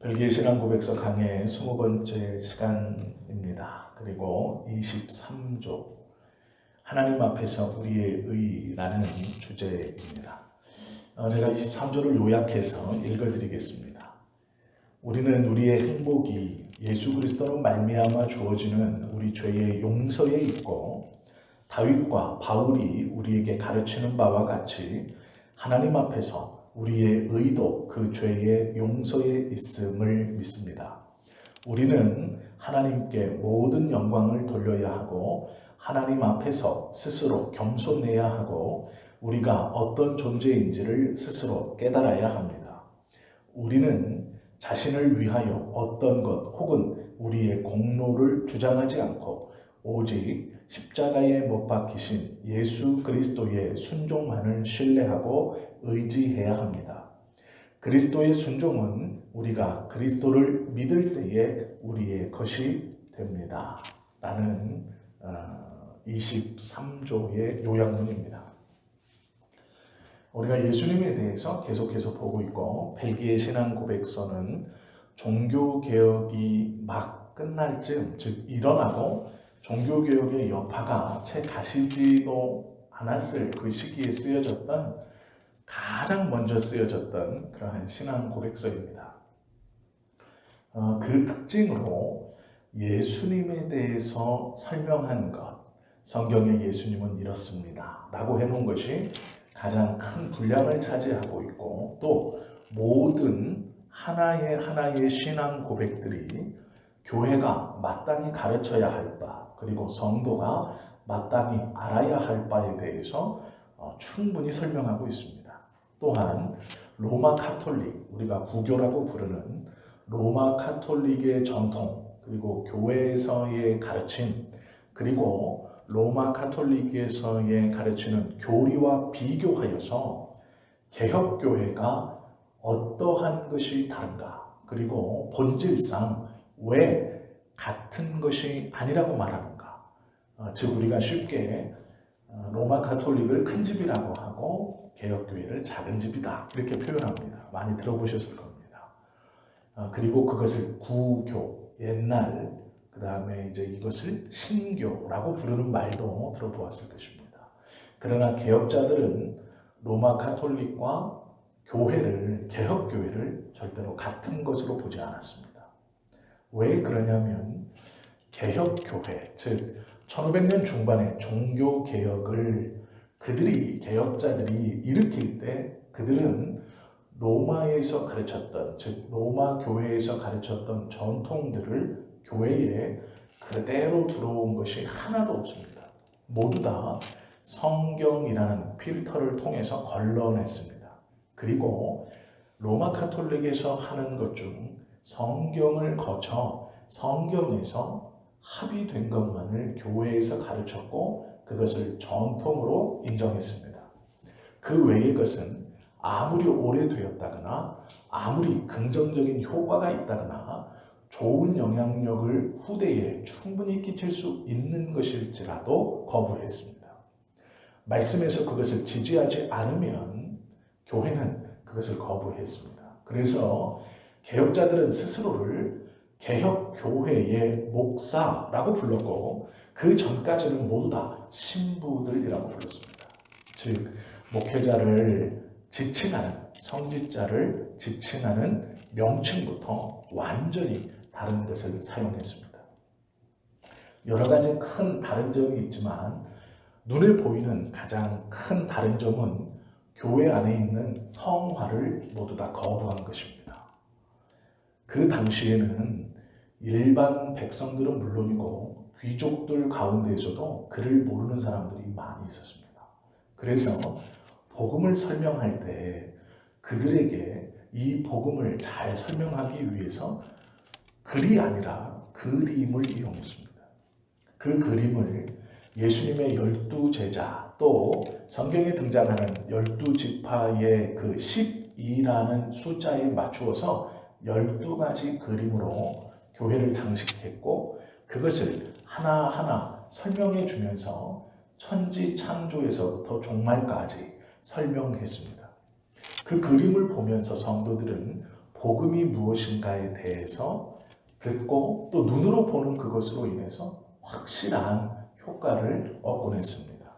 별기의 신앙 고백서 강의 20번째 시간입니다. 그리고 23조 하나님 앞에서 우리의 의라는 주제입니다. 제가 23조를 요약해서 읽어드리겠습니다. 우리는 우리의 행복이 예수 그리스도로 말미암아 주어지는 우리 죄의 용서에 있고 다윗과 바울이 우리에게 가르치는 바와 같이 하나님 앞에서 우리의 의도 그 죄의 용서에 있음을 믿습니다. 우리는 하나님께 모든 영광을 돌려야 하고 하나님 앞에서 스스로 겸손해야 하고 우리가 어떤 존재인지를 스스로 깨달아야 합니다. 우리는 자신을 위하여 어떤 것 혹은 우리의 공로를 주장하지 않고 오직 십자가에 못 박히신 예수 그리스도의 순종만을 신뢰하고 의지해야 합니다. 그리스도의 순종은 우리가 그리스도를 믿을 때에 우리의 것이 됩니다. 라는 23조의 요약문입니다. 우리가 예수님에 대해서 계속해서 보고 있고 벨기에 신앙 고백서는 종교개혁이 막 끝날 즈음, 즉 일어나고 종교개혁의 여파가 채 가시지도 않았을 그 시기에 쓰여졌던 가장 먼저 쓰여졌던 그러한 신앙 고백서입니다. 그 특징으로 예수님에 대해서 설명한 것, 성경에 예수님은 이렇습니다 라고 해놓은 것이 가장 큰 분량을 차지하고 있고 또 모든 하나의 신앙 고백들이 교회가 마땅히 가르쳐야 할 바, 그리고 성도가 마땅히 알아야 할 바에 대해서 충분히 설명하고 있습니다. 또한 로마 카톨릭, 우리가 구교라고 부르는 로마 카톨릭의 전통, 그리고 교회에서의 가르침, 그리고 로마 카톨릭에서의 가르치는 교리와 비교하여서 개혁교회가 어떠한 것이 다른가, 그리고 본질상 왜 같은 것이 아니라고 말하는가. 즉 우리가 쉽게 로마 카톨릭을 큰 집이라고 하고 개혁교회를 작은 집이다 이렇게 표현합니다. 많이 들어보셨을 겁니다. 그리고 그것을 구교, 옛날, 그 다음에 이제 이것을 신교라고 부르는 말도 들어보았을 것입니다. 그러나 개혁자들은 로마 카톨릭과 교회를, 개혁교회를 절대로 같은 것으로 보지 않았습니다. 왜 그러냐면 개혁교회, 즉 1500년 중반에 종교개혁을 그들이, 개혁자들이 일으킬 때 그들은 로마에서 가르쳤던, 즉 로마 교회에서 가르쳤던 전통들을 교회에 그대로 들어온 것이 하나도 없습니다. 모두 다 성경이라는 필터를 통해서 걸러냈습니다. 그리고 로마 카톨릭에서 하는 것 중 성경을 거쳐 성경에서 합의된 것만을 교회에서 가르쳤고 그것을 전통으로 인정했습니다. 그 외의 것은 아무리 오래되었다거나 아무리 긍정적인 효과가 있다거나 좋은 영향력을 후대에 충분히 끼칠 수 있는 것일지라도 거부했습니다. 말씀에서 그것을 지지하지 않으면 교회는 그것을 거부했습니다. 그래서 개혁자들은 스스로를 개혁교회의 목사라고 불렀고 그 전까지는 모두 다 신부들이라고 불렀습니다. 즉 목회자를 지칭하는, 성직자를 지칭하는 명칭부터 완전히 다른 것을 사용했습니다. 여러 가지 큰 다른 점이 있지만 눈에 보이는 가장 큰 다른 점은 교회 안에 있는 성화를 모두 다 거부한 것입니다. 그 당시에는 일반 백성들은 물론이고 귀족들 가운데에서도 그를 모르는 사람들이 많이 있었습니다. 그래서 복음을 설명할 때 그들에게 이 복음을 잘 설명하기 위해서 글이 아니라 그림을 이용했습니다. 그 그림을 예수님의 12제자 또 성경에 등장하는 12지파의 그 12라는 숫자에 맞추어서 12가지 그림으로 교회를 장식했고 그것을 하나하나 설명해 주면서 천지 창조에서부터 종말까지 설명했습니다. 그 그림을 보면서 성도들은 복음이 무엇인가에 대해서 듣고 또 눈으로 보는 그것으로 인해서 확실한 효과를 얻곤 했습니다.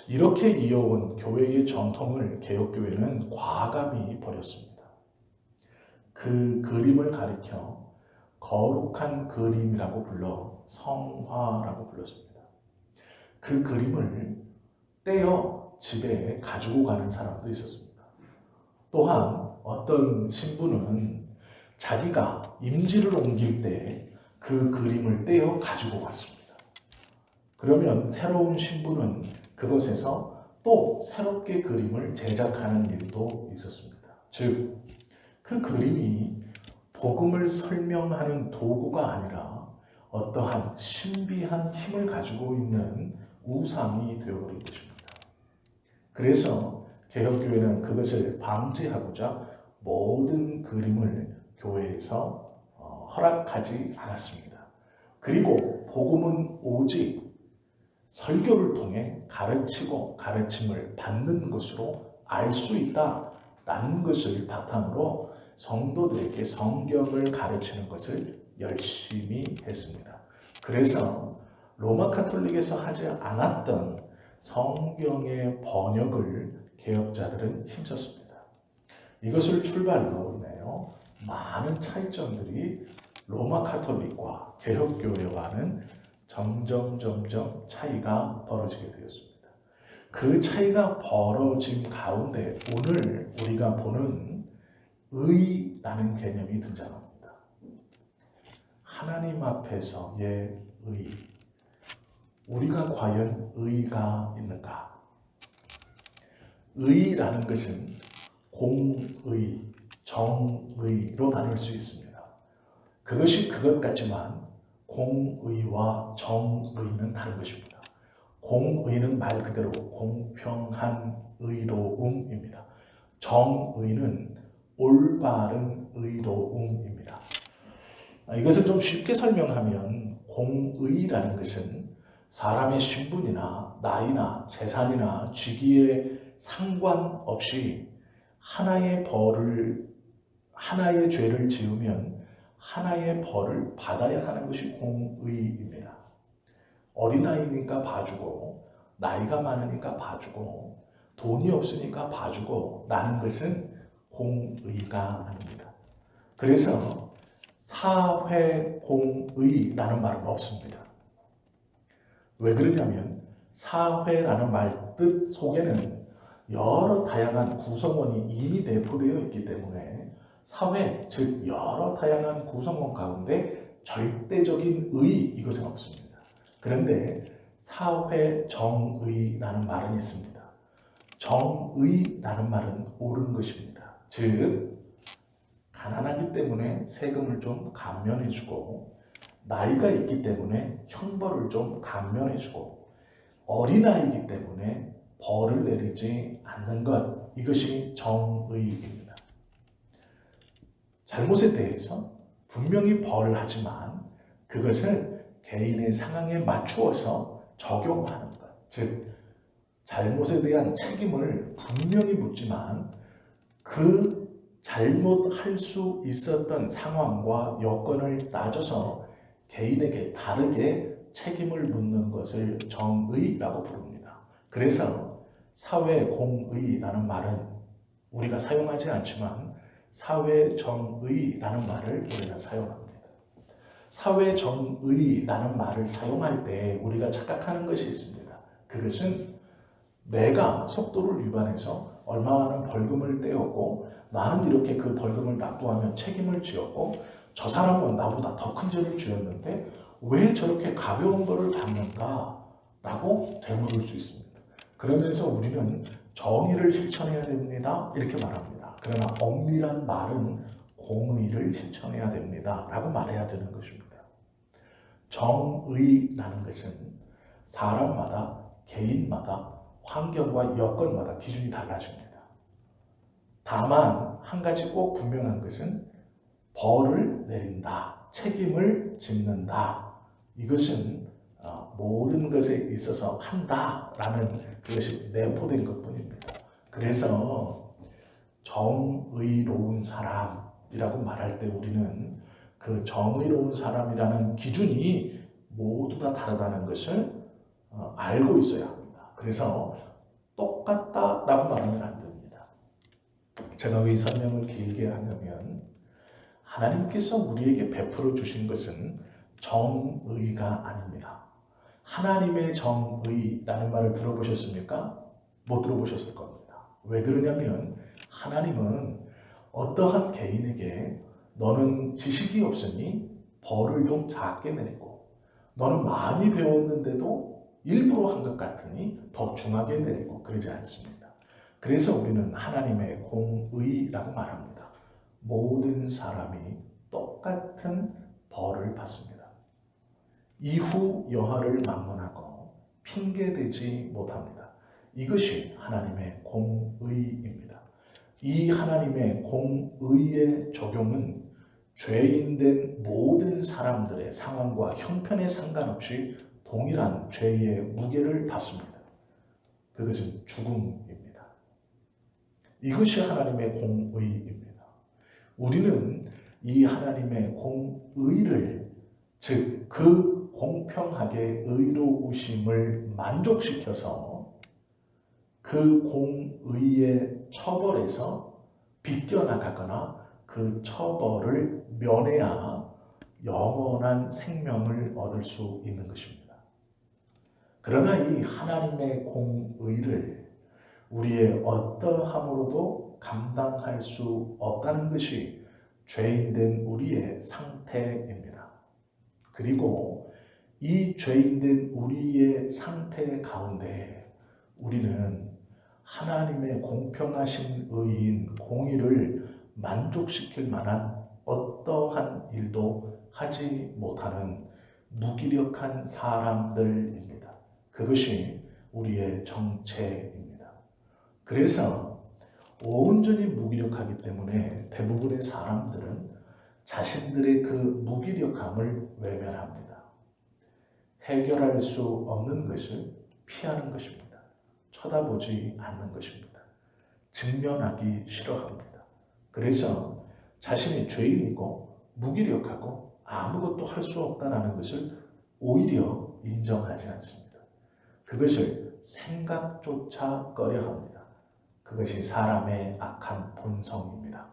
이렇게 이어온 교회의 전통을 개혁교회는 과감히 버렸습니다. 그 그림을 가리켜 거룩한 그림이라고 불러 성화라고 불렀습니다. 그 그림을 떼어 집에 가지고 가는 사람도 있었습니다. 또한 어떤 신부는 자기가 임지를 옮길 때 그 그림을 떼어 가지고 갔습니다. 그러면 새로운 신부는 그것에서 또 새롭게 그림을 제작하는 일도 있었습니다. 즉, 그 그림이 복음을 설명하는 도구가 아니라 어떠한 신비한 힘을 가지고 있는 우상이 되어버린 것입니다. 그래서 개혁교회는 그것을 방지하고자 모든 그림을 교회에서 허락하지 않았습니다. 그리고 복음은 오직 설교를 통해 가르치고 가르침을 받는 것으로 알 수 있다라는 것을 바탕으로 성도들에게 성경을 가르치는 것을 열심히 했습니다. 그래서 로마 카톨릭에서 하지 않았던 성경의 번역을 개혁자들은 힘썼습니다. 이것을 출발로 인하여 많은 차이점들이 로마 카톨릭과 개혁교회와는 점점 차이가 벌어지게 되었습니다. 그 차이가 벌어진 가운데 오늘 우리가 보는 의라는 개념이 등장합니다. 하나님 앞에서의 의. 우리가 과연 의가 있는가? 의라는 것은 공의, 정의로 나눌 수 있습니다. 그것이 그것 같지만 공의와 정의는 다른 것입니다. 공의는 말 그대로 공평한 의로움입니다. 정의는 올바른 의로움입니다. 이것을 좀 쉽게 설명하면 공의라는 것은 사람의 신분이나 나이나 재산이나 직위에 상관없이 하나의 죄를 지으면 하나의 벌을 받아야 하는 것이 공의입니다. 어린아이니까 봐주고 나이가 많으니까 봐주고 돈이 없으니까 봐주고 라는 것은 공의가 아닙니다. 그래서 사회공의라는 말은 없습니다. 왜 그러냐면 사회라는 말 뜻 속에는 여러 다양한 구성원이 이미 내포되어 있기 때문에 사회, 즉 여러 다양한 구성원 가운데 절대적인 의 이것은 없습니다. 그런데 사회정의라는 말은 있습니다. 정의라는 말은 옳은 것입니다. 즉 가난하기 때문에 세금을 좀 감면해주고 나이가 있기 때문에 형벌을 좀 감면해주고 어린아이이기 때문에 벌을 내리지 않는 것, 이것이 정의입니다. 잘못에 대해서 분명히 벌을 하지만 그것을 개인의 상황에 맞추어서 적용하는 것, 즉 잘못에 대한 책임을 분명히 묻지만 그 잘못할 수 있었던 상황과 여건을 따져서 개인에게 다르게 책임을 묻는 것을 정의라고 부릅니다. 그래서 사회공의라는 말은 우리가 사용하지 않지만 사회정의라는 말을 우리가 사용합니다. 사회정의라는 말을 사용할 때 우리가 착각하는 것이 있습니다. 그것은 내가 속도를 위반해서 얼마나 벌금을 떼었고 나는 이렇게 그 벌금을 납부하면 책임을 지었고 저 사람은 나보다 더 큰 죄를 지었는데 왜 저렇게 가벼운 벌을 받는가? 라고 되물을 수 있습니다. 그러면서 우리는 정의를 실천해야 됩니다. 이렇게 말합니다. 그러나 엄밀한 말은 공의를 실천해야 됩니다. 라고 말해야 되는 것입니다. 정의라는 것은 사람마다, 개인마다, 환경과 여건마다 기준이 달라집니다. 다만 한 가지 꼭 분명한 것은 벌을 내린다, 책임을 짓는다. 이것은 모든 것에 있어서 한다라는 그것이 내포된 것뿐입니다. 그래서 정의로운 사람, 사람이라고 말할 때 우리는 그 정의로운 사람이라는 기준이 모두 다 다르다는 것을 알고 있어야 합니다. 그래서 똑같다라고 말하면 안 됩니다. 제가 왜 이 설명을 길게 하냐면 하나님께서 우리에게 베풀어 주신 것은 정의가 아닙니다. 하나님의 정의라는 말을 들어보셨습니까? 못 들어보셨을 겁니다. 왜 그러냐면 하나님은 어떠한 개인에게 너는 지식이 없으니 벌을 좀 작게 내리고 너는 많이 배웠는데도 일부러 한 것 같으니 더 중하게 내리고 그러지 않습니다. 그래서 우리는 하나님의 공의라고 말합니다. 모든 사람이 똑같은 벌을 받습니다. 이후 여하를 막론하고 핑계대지 못합니다. 이것이 하나님의 공의입니다. 이 하나님의 공의의 적용은 죄인된 모든 사람들의 상황과 형편에 상관없이 동일한 죄의 무게를 받습니다. 그것은 죽음입니다. 이것이 하나님의 공의입니다. 우리는 이 하나님의 공의를 즉 그 공평하게 의로우심을 만족시켜서 그 공의의 처벌에서 비껴나가거나 그 처벌을 면해야 영원한 생명을 얻을 수 있는 것입니다. 그러나 이 하나님의 공의를 우리의 어떠함으로도 감당할 수 없다는 것이 죄인된 우리의 상태입니다. 그리고 이 죄인된 우리의 상태 가운데 우리는 하나님의 공평하신 의인 공의를 만족시킬 만한 어떠한 일도 하지 못하는 무기력한 사람들입니다. 그것이 우리의 정체입니다. 그래서 온전히 무기력하기 때문에 대부분의 사람들은 자신들의 그 무기력함을 외면합니다. 해결할 수 없는 것을 피하는 것입니다. 쳐다보지 않는 것입니다. 직면하기 싫어합니다. 그래서 자신이 죄인이고 무기력하고 아무것도 할 수 없다는 것을 오히려 인정하지 않습니다. 그것을 생각조차 꺼려합니다. 그것이 사람의 악한 본성입니다.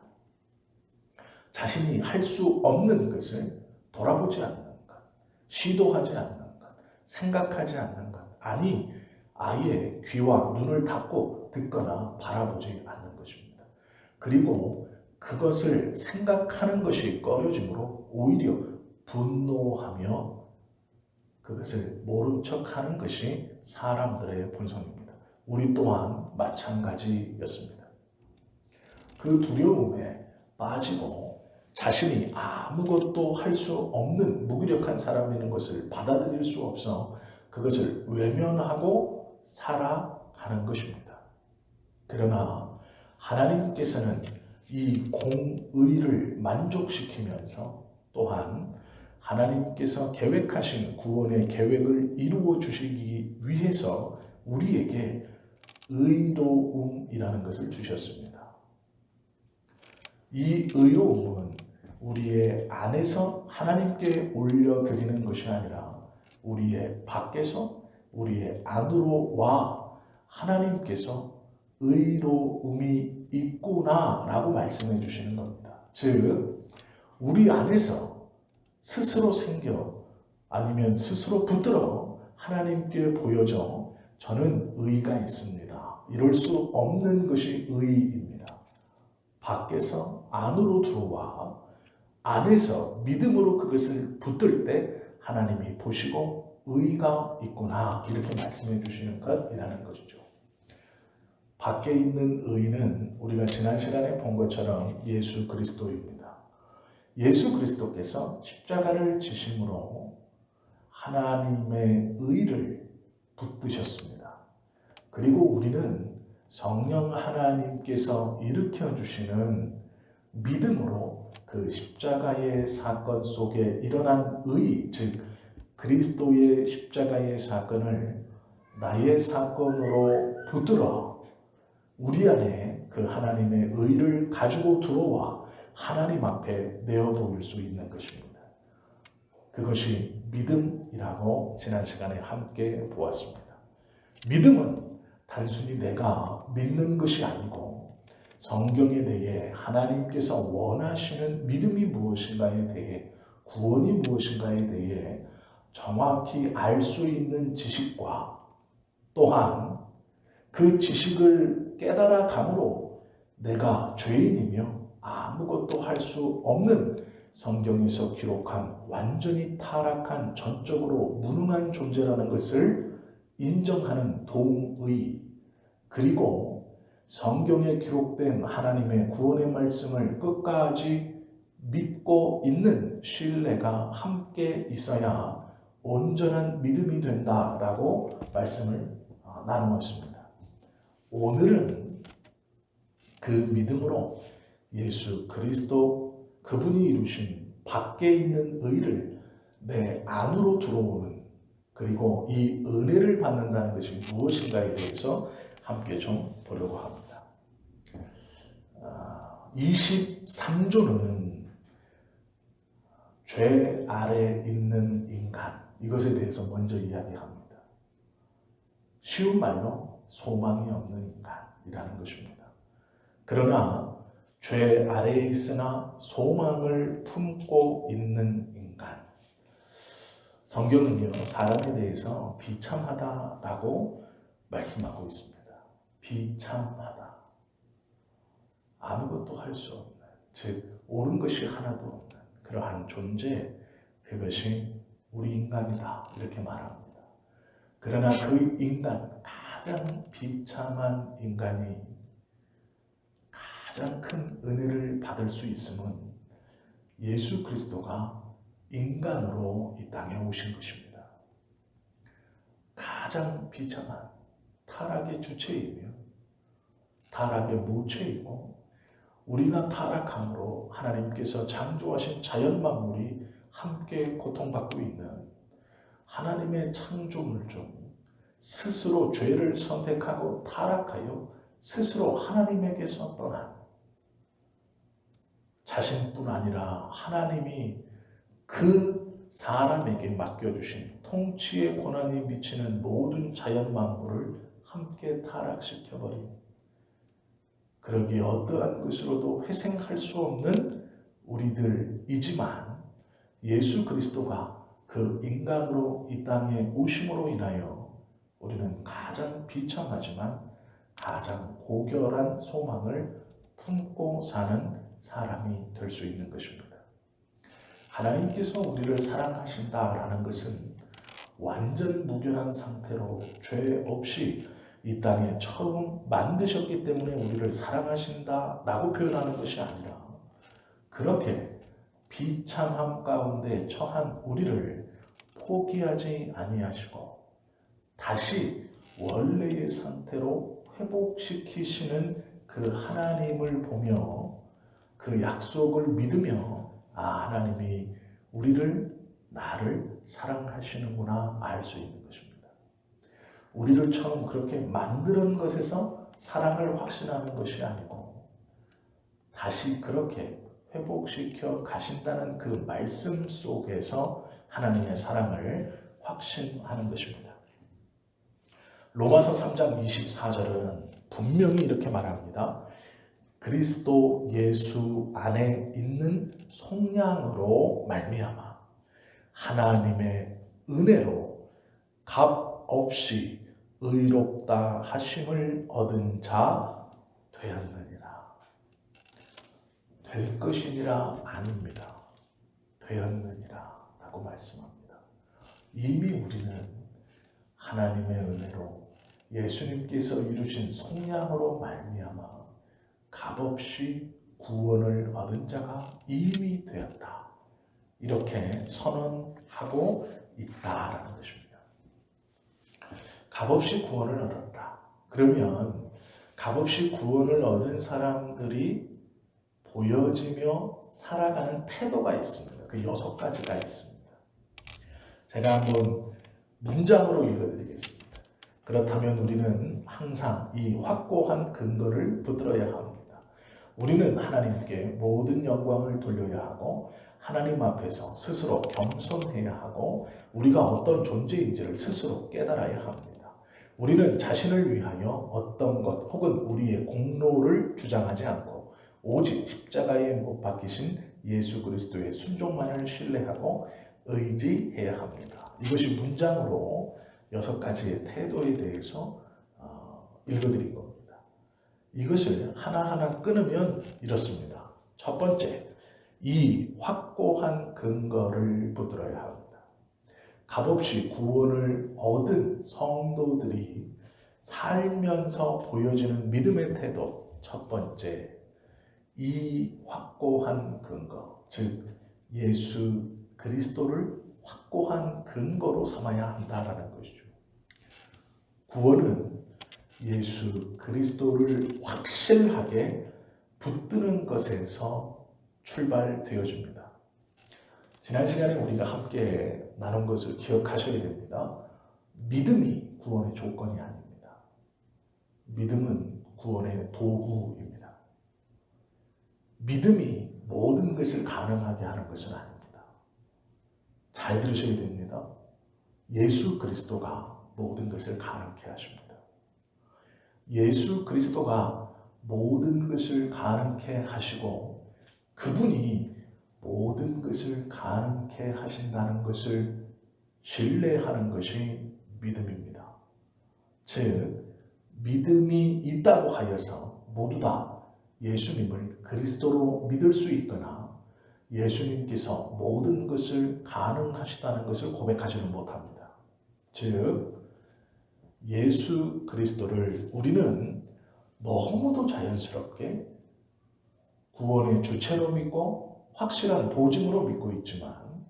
자신이 할 수 없는 것을 돌아보지 않는 것, 시도하지 않는 것, 생각하지 않는 것, 아니 아예 귀와 눈을 닫고 듣거나 바라보지 않는 것입니다. 그리고 그것을 생각하는 것이 꺼려지므로 오히려 분노하며 그것을 모른 척하는 것이 사람들의 본성입니다. 우리 또한 마찬가지였습니다. 그 두려움에 빠지고 자신이 아무것도 할 수 없는 무기력한 사람이라는 것을 받아들일 수 없어 그것을 외면하고 살아가는 것입니다. 그러나 하나님께서는 이 공의를 만족시키면서 또한 하나님께서 계획하신 구원의 계획을 이루어 주시기 위해서 우리에게 의로움이라는 것을 주셨습니다. 이 의로움은 우리의 안에서 하나님께 올려드리는 것이 아니라 우리의 밖에서 우리의 안으로 와 하나님께서 의로움이 있구나라고 말씀해 주시는 겁니다. 즉 우리 안에서 스스로 생겨 아니면 스스로 붙들어 하나님께 보여져 저는 의가 있습니다. 이럴 수 없는 것이 의입니다. 밖에서 안으로 들어와 안에서 믿음으로 그것을 붙들 때 하나님이 보시고 의가 있구나 이렇게 말씀해 주시는 것이라는 것이죠. 밖에 있는 의는 우리가 지난 시간에 본 것처럼 예수 그리스도입니다. 예수 그리스도께서 십자가를 지심으로 하나님의 의를 붙드셨습니다. 그리고 우리는 성령 하나님께서 일으켜 주시는 믿음으로 그 십자가의 사건 속에 일어난 의, 즉 그리스도의 십자가의 사건을 나의 사건으로 붙들어 우리 안에 그 하나님의 의를 가지고 들어와 하나님 앞에 내어 보일 수 있는 것입니다. 그것이 믿음이라고 지난 시간에 함께 보았습니다. 믿음은 단순히 내가 믿는 것이 아니고 성경에 대해 하나님께서 원하시는 믿음이 무엇인가에 대해, 구원이 무엇인가에 대해 정확히 알 수 있는 지식과 또한 그 지식을 깨달아 감으로 내가 죄인이며 아무것도 할 수 없는 성경에서 기록한 완전히 타락한 전적으로 무능한 존재라는 것을 인정하는 동의, 그리고 성경에 기록된 하나님의 구원의 말씀을 끝까지 믿고 있는 신뢰가 함께 있어야 온전한 믿음이 된다라고 말씀을 나누었습니다. 오늘은 그 믿음으로 예수 그리스도 그분이 이루신 밖에 있는 의를 내 안으로 들어오는, 그리고 이 은혜를 받는다는 것이 무엇인가에 대해서 함께 좀 보려고 합니다. 23조는 죄 아래 있는 인간, 이것에 대해서 먼저 이야기합니다. 쉬운 말로 소망이 없는 인간이라는 것입니다. 그러나 죄 아래에 있으나 소망을 품고 있는 인간. 성경은요, 사람에 대해서 비참하다라고 말씀하고 있습니다. 비참하다. 아무것도 할 수 없는, 즉 옳은 것이 하나도 없는 그러한 존재, 그것이 우리 인간이다, 이렇게 말합니다. 그러나 그 인간, 가장 비참한 인간이 가장 큰 은혜를 받을 수 있음은 예수 그리스도가 인간으로 이 땅에 오신 것입니다. 가장 비참한 타락의 주체이며 타락의 모체이고, 우리가 타락함으로 하나님께서 창조하신 자연 만물이 함께 고통받고 있는 하나님의 창조물 중 스스로 죄를 선택하고 타락하여 스스로 하나님에게서 떠난, 자신뿐 아니라 하나님이 그 사람에게 맡겨주신 통치의 권한이 미치는 모든 자연 만물을 함께 타락시켜버린, 그러기에 어떠한 것으로도 회생할 수 없는 우리들이지만 예수 그리스도가 그 인간으로 이 땅에 오심으로 인하여 우리는 가장 비참하지만 가장 고결한 소망을 품고 사는 사람이 될 수 있는 것입니다. 하나님께서 우리를 사랑하신다라는 것은 완전 무결한 상태로 죄 없이 이 땅에 처음 만드셨기 때문에 우리를 사랑하신다라고 표현하는 것이 아니라, 그렇게 비참함 가운데 처한 우리를 포기하지 아니하시고 다시 원래의 상태로 회복시키시는 그 하나님을 보며 그 약속을 믿으며, 하나님이 나를 사랑하시는구나 알 수 있는 것입니다. 우리를 처음 그렇게 만드는 것에서 사랑을 확신하는 것이 아니고 다시 그렇게 회복시켜 가신다는 그 말씀 속에서 하나님의 사랑을 확신하는 것입니다. 로마서 3장 24절은 분명히 이렇게 말합니다. 그리스도 예수 안에 있는 속량으로 말미암아 하나님의 은혜로 값 없이 의롭다 하심을 얻은 자 되었느니라. 될 것이니라 아닙니다. 되었느니라 라고 말씀합니다. 이미 우리는 하나님의 은혜로 예수님께서 이루신 속량으로 말미암아 값없이 구원을 얻은 자가 이미 되었다, 이렇게 선언하고 있다라는 것입니다. 값없이 구원을 얻었다. 그러면 값없이 구원을 얻은 사람들이 보여지며 살아가는 태도가 있습니다. 그 6가지가 있습니다. 제가 한번 문장으로 읽어드리겠습니다. 그렇다면 우리는 항상 이 확고한 근거를 붙들어야 합니다. 우리는 하나님께 모든 영광을 돌려야 하고 하나님 앞에서 스스로 겸손해야 하고 우리가 어떤 존재인지를 스스로 깨달아야 합니다. 우리는 자신을 위하여 어떤 것 혹은 우리의 공로를 주장하지 않고 오직 십자가에 못 박히신 예수 그리스도의 순종만을 신뢰하고 의지해야 합니다. 이것이 문장으로 6가지의 태도에 대해서 읽어드린 겁니다. 이것을 하나하나 끊으면 이렇습니다. 첫 번째, 이 확고한 근거를 붙들어야 합니다. 값없이 구원을 얻은 성도들이 살면서 보여지는 믿음의 태도, 첫 번째, 이 확고한 근거, 즉 예수 그리스도를 확고한 근거로 삼아야 한다라는 것이죠. 구원은 예수 그리스도를 확실하게 붙드는 것에서 출발되어집니다. 지난 시간에 우리가 함께 나눈 것을 기억하셔야 됩니다. 믿음이 구원의 조건이 아닙니다. 믿음은 구원의 도구입니다. 믿음이 모든 것을 가능하게 하는 것은 아닙니다. 잘 들으셔야 됩니다. 예수 그리스도가 모든 것을 가능케 하십니다. 예수 그리스도가 모든 것을 가능케 하시고 그분이 모든 것을 가능케 하신다는 것을 신뢰하는 것이 믿음입니다. 즉 믿음이 있다고 하여서 모두 다 예수님을 그리스도로 믿을 수 있거나 예수님께서 모든 것을 가능하시다는 것을 고백하지는 못합니다. 즉 예수 그리스도를 우리는 너무도 자연스럽게 구원의 주체로 믿고 확실한 보증으로 믿고 있지만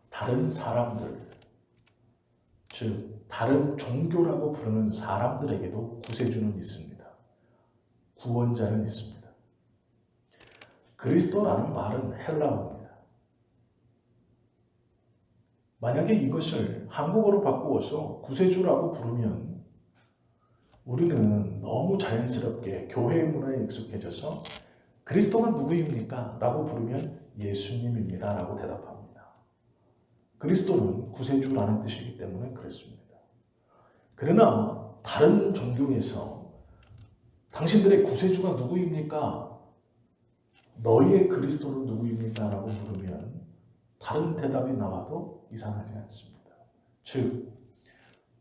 다른 사람들, 즉 다른 종교라고 부르는 사람들에게도 구세주는 있습니다. 구원자는 있습니다. 그리스도라는 말은 헬라어입니다. 만약에 이것을 한국어로 바꾸어서 구세주라고 부르면 우리는 너무 자연스럽게 교회 문화에 익숙해져서 그리스도가 누구입니까? 라고 부르면 예수님입니다. 라고 대답합니다. 그리스도는 구세주라는 뜻이기 때문에 그렇습니다. 그러나 다른 종교에서 당신들의 구세주가 누구입니까? 너희의 그리스도는 누구입니까? 라고 물으면 다른 대답이 나와도 이상하지 않습니다. 즉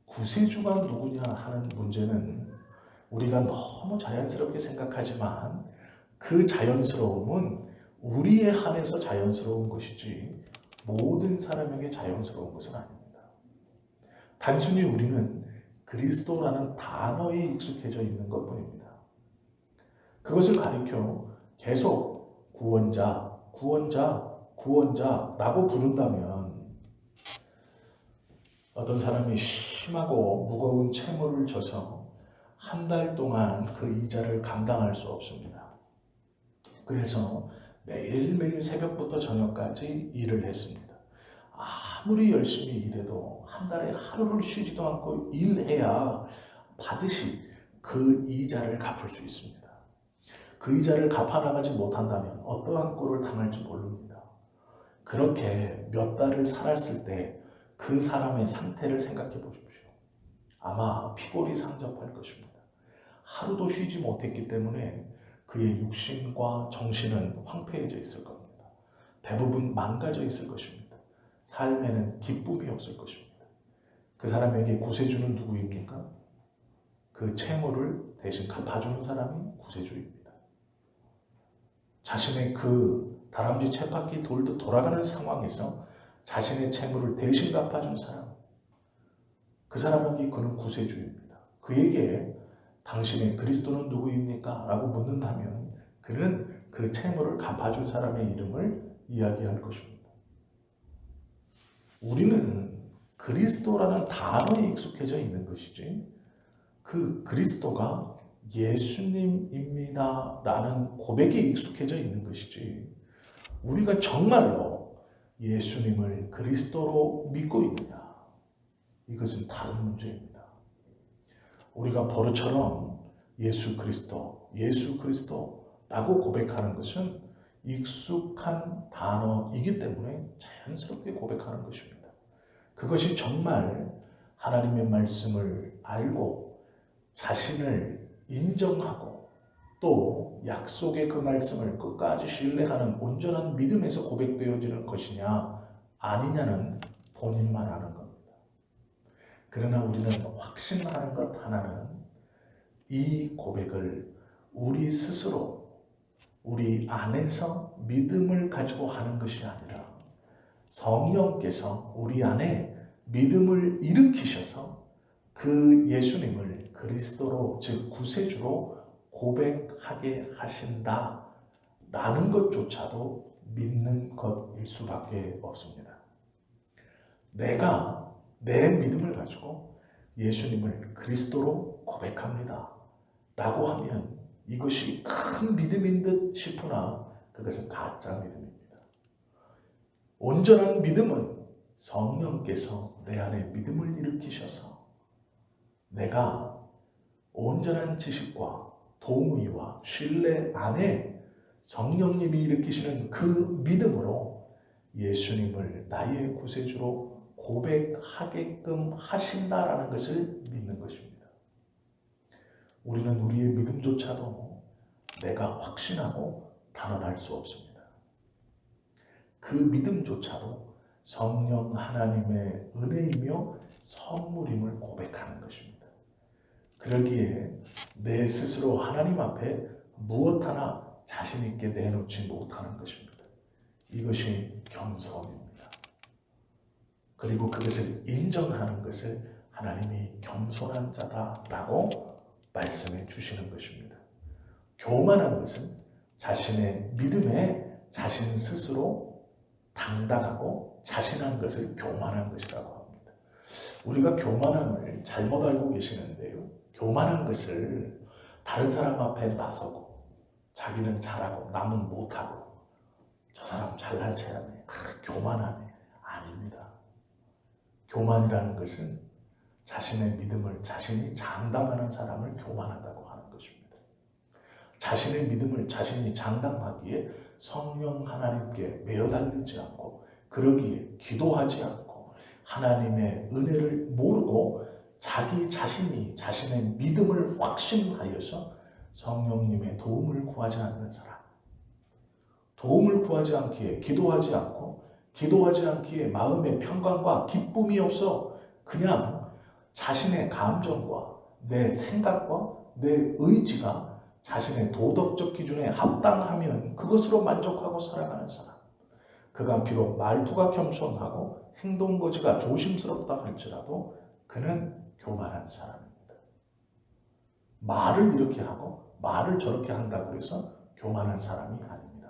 구세주가 누구냐 하는 문제는 우리가 너무 자연스럽게 생각하지만 그 자연스러움은 우리에 한해서 자연스러운 것이지 모든 사람에게 자연스러운 것은 아닙니다. 단순히 우리는 그리스도라는 단어에 익숙해져 있는 것뿐입니다. 그것을 가리켜 계속 구원자, 구원자, 구원자라고 부른다면 어떤 사람이 심하고 무거운 채무를 져서 한 달 동안 그 이자를 감당할 수 없습니다. 그래서 매일매일 새벽부터 저녁까지 일을 했습니다. 아무리 열심히 일해도 한 달에 하루를 쉬지도 않고 일해야 받으시 그 이자를 갚을 수 있습니다. 그 이자를 갚아나가지 못한다면 어떠한 꼴을 당할지 모릅니다. 그렇게 몇 달을 살았을 때 그 사람의 상태를 생각해 보십시오. 아마 피골이 상접할 것입니다. 하루도 쉬지 못했기 때문에 그의 육신과 정신은 황폐해져 있을 겁니다. 대부분 망가져 있을 것입니다. 삶에는 기쁨이 없을 것입니다. 그 사람에게 구세주는 누구입니까? 그 채무를 대신 갚아주는 사람이 구세주입니다. 자신의 그 다람쥐 쳇바퀴 돌듯 돌아가는 상황에서 자신의 채무를 대신 갚아준 사람, 그 사람에게 그는 구세주입니다. 그에게 당신의 그리스도는 누구입니까? 라고 묻는다면 그는 그 채무를 갚아준 사람의 이름을 이야기할 것입니다. 우리는 그리스도라는 단어에 익숙해져 있는 것이지 그 그리스도가 예수님입니다 라는 고백에 익숙해져 있는 것이지 우리가 정말로 예수님을 그리스도로 믿고 있느냐, 이것은 다른 문제입니다. 우리가 버릇처럼 예수 그리스도라고 라고 고백하는 것은 익숙한 단어이기 때문에 자연스럽게 고백하는 것입니다. 그것이 정말 하나님의 말씀을 알고 자신을 인정하고 또 약속의 그 말씀을 끝까지 신뢰하는 온전한 믿음에서 고백되어지는 것이냐 아니냐는 본인만 아는 겁니다. 그러나 우리는 확신하는 것 하나는 이 고백을 우리 스스로 우리 안에서 믿음을 가지고 하는 것이 아니라 성령께서 우리 안에 믿음을 일으키셔서 그 예수님을 그리스도로 즉 구세주로 고백하게 하신다 라는 것조차도 믿는 것일 수밖에 없습니다. 내가 내 믿음을 가지고 예수님을 그리스도로 고백합니다 라고 하면 이것이 큰 믿음인 듯 싶으나 그것은 가짜 믿음입니다. 온전한 믿음은 성령께서 내 안에 믿음을 일으키셔서 내가 온전한 지식과 동의와 신뢰 안에 성령님이 일으키시는 그 믿음으로 예수님을 나의 구세주로 고백하게끔 하신다라는 것을 믿는 것입니다. 우리는 우리의 믿음조차도 내가 확신하고 단언할 수 없습니다. 그 믿음조차도 성령 하나님의 은혜이며 선물임을 고백하는 것입니다. 그러기에 내 스스로 하나님 앞에 무엇 하나 자신 있게 내놓지 못하는 것입니다. 이것이 겸손입니다. 그리고 그것을 인정하는 것을 하나님이 겸손한 자다라고 말씀해 주시는 것입니다. 교만한 것은 자신의 믿음에 자신 스스로 당당하고 자신한 것을 교만한 것이라고 합니다. 우리가 교만함을 잘못 알고 계시는데요. 교만한 것을 다른 사람 앞에 나서고 자기는 잘하고 남은 못하고 저 사람 잘난 체하네, 교만하네, 아닙니다. 교만이라는 것은 자신의 믿음을 자신이 장담하는 사람을 교만하다고 하는 것입니다. 자신의 믿음을 자신이 장담하기에 성령 하나님께 매어달리지 않고 그러기에 기도하지 않고 하나님의 은혜를 모르고 자기 자신이 자신의 믿음을 확신하여서 성령님의 도움을 구하지 않는 사람, 도움을 구하지 않기에 기도하지 않고 기도하지 않기에 마음의 평강과 기쁨이 없어 그냥 자신의 감정과 내 생각과 내 의지가 자신의 도덕적 기준에 합당하면 그것으로 만족하고 살아가는 사람, 그가 비록 말투가 겸손하고 행동거지가 조심스럽다 할지라도 그는 교만한 사람입니다. 말을 이렇게 하고 말을 저렇게 한다고 해서 교만한 사람이 아닙니다.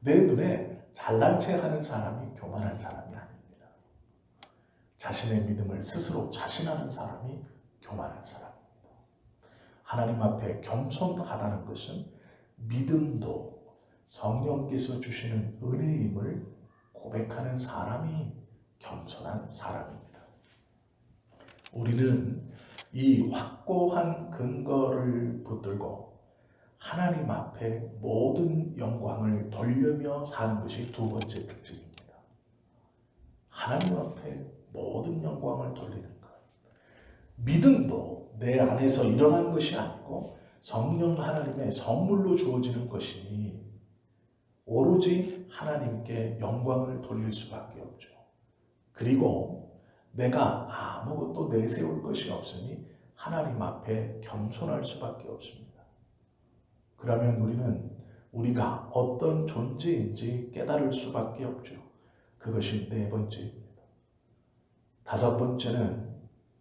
내 눈에 잘난 체 하는 사람이 교만한 사람이 아닙니다. 자신의 믿음을 스스로 자신하는 사람이 교만한 사람입니다. 하나님 앞에 겸손하다는 것은 믿음도 성령께서 주시는 은혜임을 고백하는 사람이 겸손한 사람입니다. 우리는 이 확고한 근거를 붙들고 하나님 앞에 모든 영광을 돌리며 사는 것이 두 번째 특징입니다. 하나님 앞에 모든 영광을 돌리는 것. 믿음도 내 안에서 일어난 것이 아니고 성령 하나님의 선물로 주어지는 것이니 오로지 하나님께 영광을 돌릴 수밖에 없죠. 그리고 내가 아무것도 내세울 것이 없으니 하나님 앞에 겸손할 수밖에 없습니다. 그러면 우리는 우리가 어떤 존재인지 깨달을 수밖에 없죠. 그것이 네 번째입니다. 다섯 번째는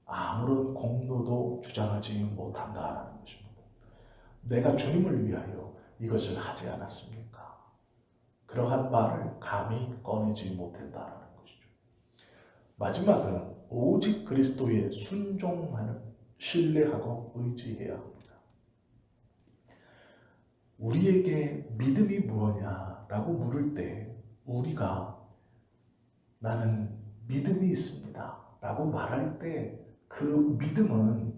아무런 공로도 주장하지 못한다라는 것입니다. 내가 주님을 위하여 이것을 하지 않았습니까? 그러한 말을 감히 꺼내지 못한다라는 것이죠. 마지막은 오직 그리스도에 순종하는, 신뢰하고 의지해야 합니다. 우리에게 믿음이 무엇냐라고 물을 때 우리가 나는 믿음이 있습니다 라고 말할 때 그 믿음은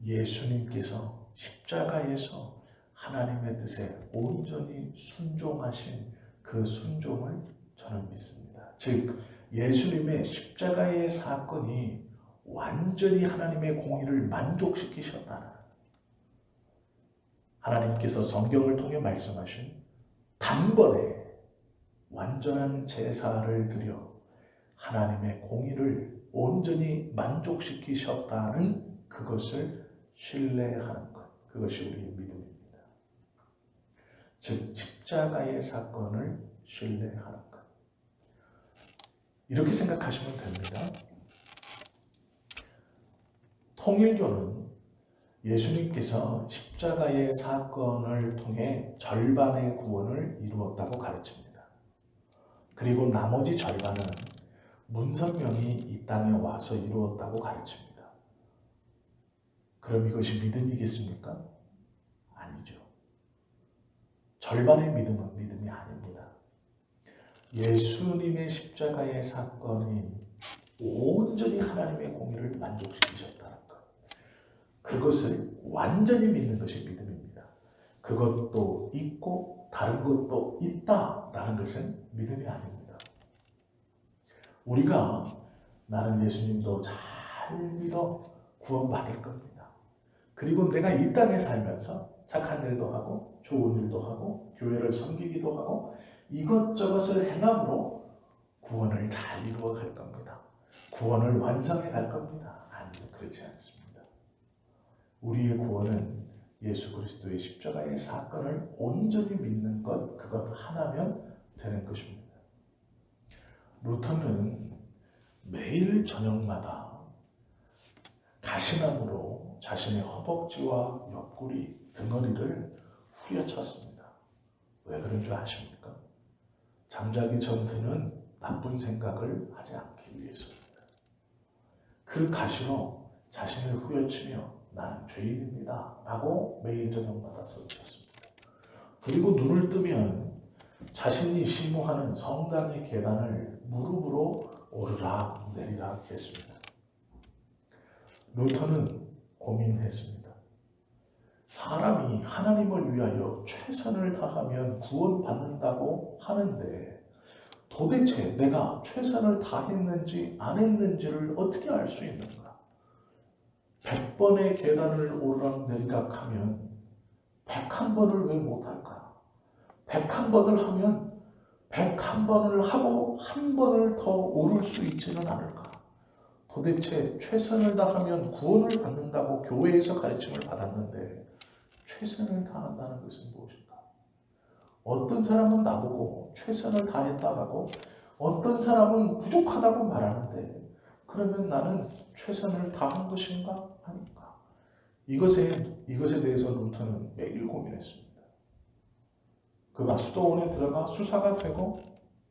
예수님께서 십자가에서 하나님의 뜻에 온전히 순종하신 그 순종을 저는 믿습니다. 즉 예수님의 십자가의 사건이 완전히 하나님의 공의를 만족시키셨다는, 하나님께서 성경을 통해 말씀하신 단번에 완전한 제사를 드려 하나님의 공의를 온전히 만족시키셨다는 그것을 신뢰하는 것, 그것이 우리의 믿음입니다. 즉 십자가의 사건을 신뢰하는 것, 이렇게 생각하시면 됩니다. 통일교는 예수님께서 십자가의 사건을 통해 절반의 구원을 이루었다고 가르칩니다. 그리고 나머지 절반은 문선명이 이 땅에 와서 이루었다고 가르칩니다. 그럼 이것이 믿음이겠습니까? 아니죠. 절반의 믿음은 믿음이 아닙니다. 예수님의 십자가의 사건이 온전히 하나님의 공의를 만족시키셨다는 것, 그것을 완전히 믿는 것이 믿음입니다. 그것도 있고 다른 것도 있다라는 것은 믿음이 아닙니다. 우리가 나는 예수님도 잘 믿어 구원받을 겁니다. 그리고 내가 이 땅에 살면서 착한 일도 하고 좋은 일도 하고 교회를 섬기기도 하고 이것저것을 행함으로 구원을 잘 이루어 갈 겁니다. 구원을 완성해 갈 겁니다. 아니요, 그렇지 않습니다. 우리의 구원은 예수 그리스도의 십자가의 사건을 온전히 믿는 것, 그것 하나면 되는 것입니다. 루터는 매일 저녁마다 가시나무로 자신의 허벅지와 옆구리, 등허리를 후려쳤습니다. 왜 그런 줄 아십니까? 잠자기 전에는 나쁜 생각을 하지 않기 위해서입니다. 그 가시로 자신을 후려치며 나는 죄인입니다 라고 매일 저녁마다 소리쳤습니다. 그리고 눈을 뜨면 자신이 심호하는 성당의 계단을 무릎으로 오르락 내리락 했습니다. 루터는 고민했습니다. 사람이 하나님을 위하여 최선을 다하면 구원받는다고 하는데 도대체 내가 최선을 다했는지 안 했는지를 어떻게 알 수 있는가? 100번의 계단을 오르락내리락 하면 101번을 왜 못할까? 101번을 하면 101번을 하고 한 번을 더 오를 수 있지는 않을까? 도대체 최선을 다하면 구원을 받는다고 교회에서 가르침을 받았는데 최선을 다한다는 것은 무엇인가? 어떤 사람은 나보고 최선을 다했다라고, 어떤 사람은 부족하다고 말하는데 그러면 나는 최선을 다한 것인가 아닌가? 이것에 대해서 루터는 매일 고민했습니다. 그가 수도원에 들어가 수사가 되고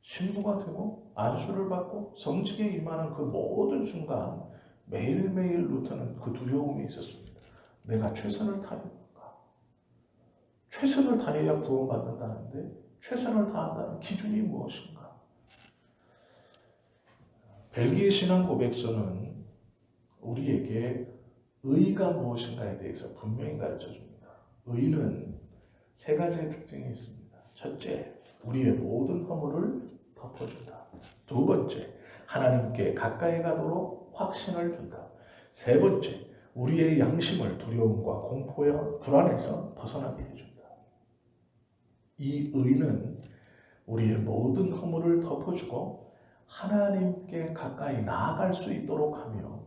신부가 되고 안수를 받고 성직에 임하는 그 모든 순간 매일매일 루터는 그 두려움이 있었습니다. 내가 최선을 다했는가? 최선을 다해야 구원받는다는데 최선을 다한다는 기준이 무엇인가? 벨기에 신앙 고백서는 우리에게 의가 무엇인가에 대해서 분명히 가르쳐줍니다. 의는 세 가지의 특징이 있습니다. 첫째, 우리의 모든 허물을 덮어준다. 두 번째, 하나님께 가까이 가도록 확신을 준다. 세 번째, 우리의 양심을 두려움과 공포와 불안에서 벗어나게 해준다. 이 의는 우리의 모든 허물을 덮어주고 하나님께 가까이 나아갈 수 있도록 하며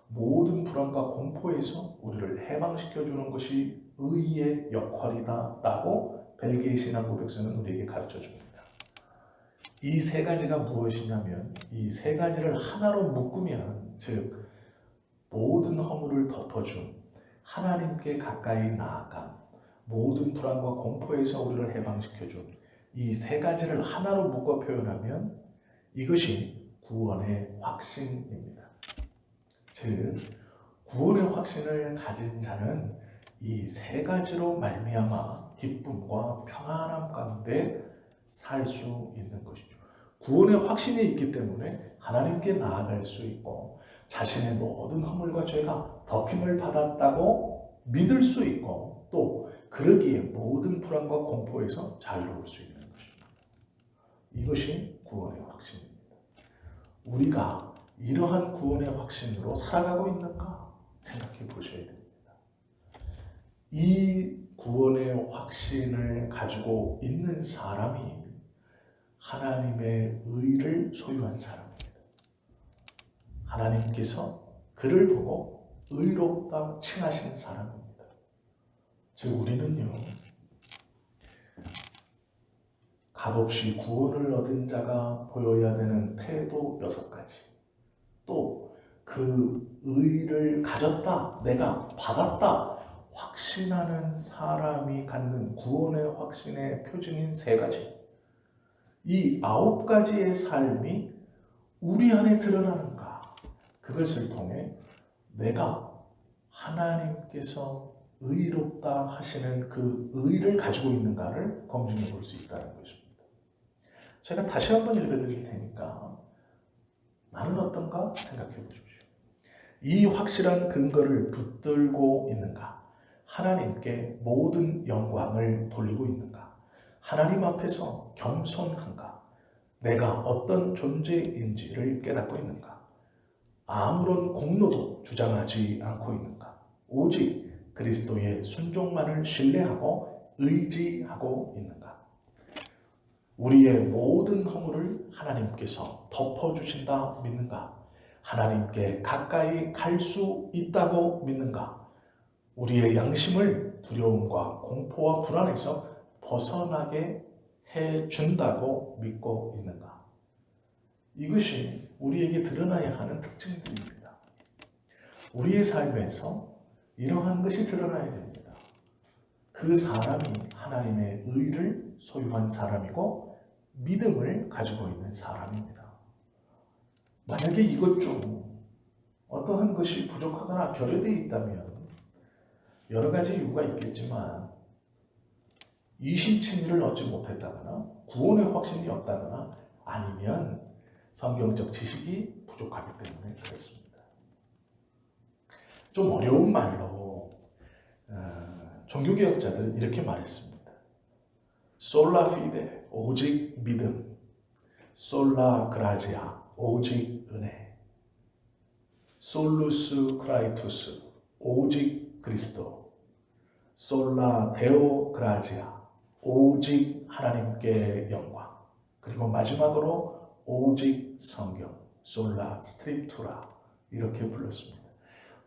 모든 불안과 공포에서 우리를 해방시켜주는 것이 의의 역할이다 라고 벨기에 신앙 고백서는 우리에게 가르쳐줍니다. 이 세 가지가 무엇이냐면 이 세 가지를 하나로 묶으면, 즉 모든 허물을 덮어줌, 하나님께 가까이 나아감, 모든 불안과 공포에서 우리를 해방시켜준 이 세 가지를 하나로 묶어 표현하면 이것이 구원의 확신입니다. 즉 구원의 확신을 가진 자는 이 세 가지로 말미암아 기쁨과 평안함 가운데 살 수 있는 것이죠. 구원의 확신이 있기 때문에 하나님께 나아갈 수 있고 자신의 모든 허물과 죄가 덮임을 받았다고 믿을 수 있고 또 그러기에 모든 불안과 공포에서 자유로울 수 있는 것입니다. 이것이 구원의 확신입니다. 우리가 이러한 구원의 확신으로 살아가고 있는가 생각해 보셔야 됩니다. 이 구원의 확신을 가지고 있는 사람이 하나님의 의를 소유한 사람입니다. 하나님께서 그를 보고 의롭다 칭하신 사람입니다. 즉 우리는요, 값없이 구원을 얻은 자가 보여야 되는 태도 6가지, 또 그 의를 가졌다, 내가 받았다 확신하는 사람이 갖는 구원의 확신의 표징인 3가지, 이 9가지의 삶이 우리 안에 드러나는가, 그것을 통해 내가 하나님께서 의롭다 하시는 그 의를 가지고 있는가를 검증해 볼 수 있다는 것입니다. 제가 다시 한번 읽어드릴 테니까 나는 어떤가 생각해 보십시오. 이 확실한 근거를 붙들고 있는가? 하나님께 모든 영광을 돌리고 있는가? 하나님 앞에서 겸손한가? 내가 어떤 존재인지를 깨닫고 있는가? 아무런 공로도 주장하지 않고 있는가? 오직 그리스도의 순종만을 신뢰하고 의지하고 있는가? 우리의 모든 허물을 하나님께서 덮어주신다 믿는가? 하나님께 가까이 갈 수 있다고 믿는가? 우리의 양심을 두려움과 공포와 불안에서 벗어나게 해준다고 믿고 있는가? 이것이 우리에게 드러나야 하는 특징들입니다. 우리의 삶에서 이러한 것이 드러나야 됩니다. 그 사람이 하나님의 의를 소유한 사람이고 믿음을 가지고 있는 사람입니다. 만약에 이것 중 어떠한 것이 부족하거나 결여되어 있다면 여러 가지 이유가 있겠지만 이심칭의를 얻지 못했다거나 구원의 확신이 없다거나 아니면 성경적 지식이 부족하기 때문에 그렇습니다. 좀 어려운 말로 종교개혁자들은 이렇게 말했습니다. 솔라 피데, 오직 믿음, 솔라 그라지아, 오직 은혜, 솔루스 크라이투스, 오직 그리스도, 솔라 데오 그라지아, 오직 하나님께 영광, 그리고 마지막으로 오직 성경, 솔라 스크립투라, 이렇게 불렀습니다.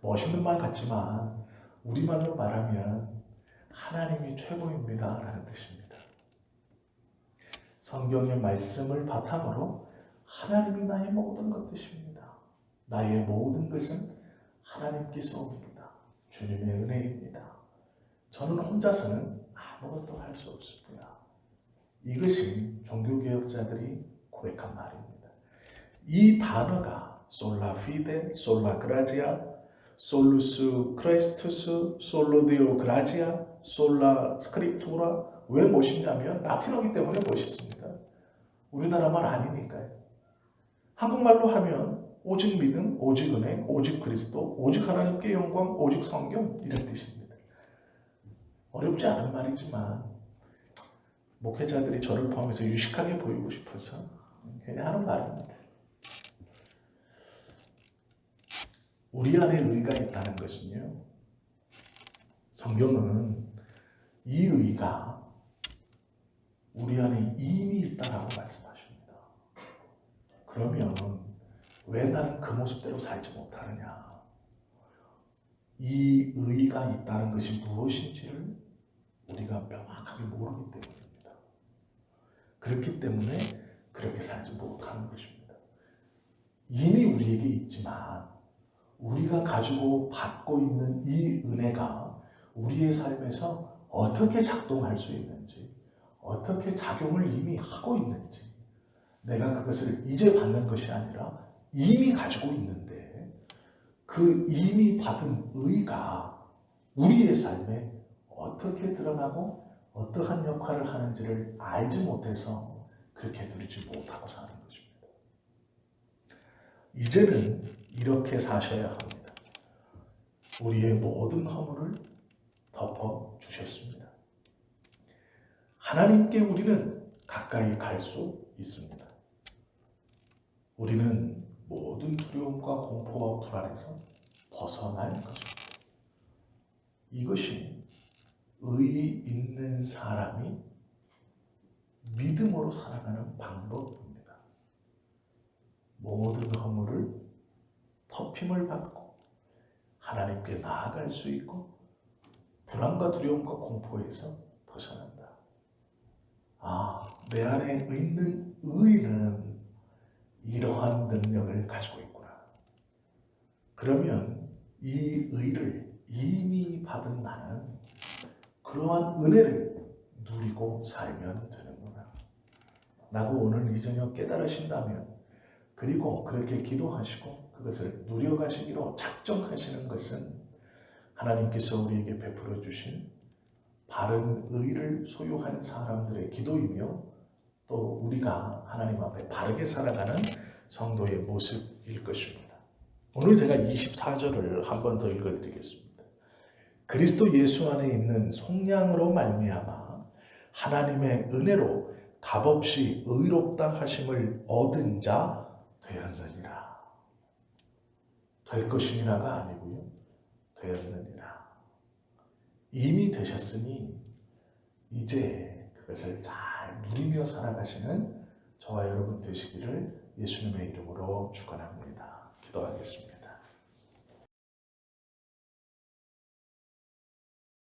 멋있는 말 같지만 우리말로 말하면 하나님이 최고입니다 라는 뜻입니다. 성경의 말씀을 바탕으로 하나님이 나의 모든 것 되십니다. 나의 모든 것은 하나님께서 옵니다. 주님의 은혜입니다. 저는 혼자서는 아무것도 할 수 없습니다. 이것이 종교개혁자들이 고백한 말입니다. 이 단어가 솔라 피데, 솔라 그라지아, 솔루스 크리스투스, 솔로 데오 그라지아, 솔라 스크립투라, 왜 멋있냐면 라틴어기 때문에 멋있습니다. 우리나라 말 아니니까요. 한국말로 하면 오직 믿음, 오직 은혜, 오직 그리스도, 오직 하나님께 영광, 오직 성경, 이런 뜻입니다. 어렵지 않은 말이지만 목회자들이 저를 포함해서 유식하게 보이고 싶어서 괜히 하는 말입니다. 우리 안에 의가 있다는 것은요, 성경은 이 의가 우리 안에 이미 있다라고 말씀하십니다. 그러면 왜 나는 그 모습대로 살지 못하느냐? 이 의가 있다는 것이 무엇인지를 우리가 명확하게 모르기 때문입니다. 그렇기 때문에 그렇게 살지 못하는 것입니다. 이미 우리에게 있지만 우리가 가지고 받고 있는 이 은혜가 우리의 삶에서 어떻게 작동할 수 있는지, 어떻게 작용을 이미 하고 있는지, 내가 그것을 이제 받는 것이 아니라 이미 가지고 있는데 그 이미 받은 의가 우리의 삶에 어떻게 드러나고 어떠한 역할을 하는지를 알지 못해서 그렇게 누리지 못하고 사는 것입니다. 이제는 이렇게 사셔야 합니다. 우리의 모든 허물을 덮어 주셨습니다. 하나님께 우리는 가까이 갈 수 있습니다. 우리는 모든 두려움과 공포와 불안에서 벗어날 것입니다. 이것이 의의 있는 사람이 믿음으로 살아가는 방법입니다. 모든 허물을 터핌을 받고 하나님께 나아갈 수 있고 불안과 두려움과 공포에서 벗어난다. 내 안에 있는 의는 이러한 능력을 가지고 있구나. 그러면 이 의를 이미 받은 나는 그러한 은혜를 누리고 살면 되는구나 라고 오늘 이 저녁 깨달으신다면, 그리고 그렇게 기도하시고 그것을 누려가시기로 작정하시는 것은 하나님께서 우리에게 베풀어 주신 바른 의를 소유한 사람들의 기도이며 또 우리가 하나님 앞에 바르게 살아가는 성도의 모습일 것입니다. 오늘 제가 24절을 한 번 더 읽어드리겠습니다. 그리스도 예수 안에 있는 속량으로 말미암아 하나님의 은혜로 값없이 의롭다 하심을 얻은 자 되었느니라. 될 것이니라가 아니고요. 되었느니라. 이미 되셨으니 이제 그것을 잘 누리며 살아가시는 저와 여러분 되시기를 예수님의 이름으로 축원합니다. 기도하겠습니다.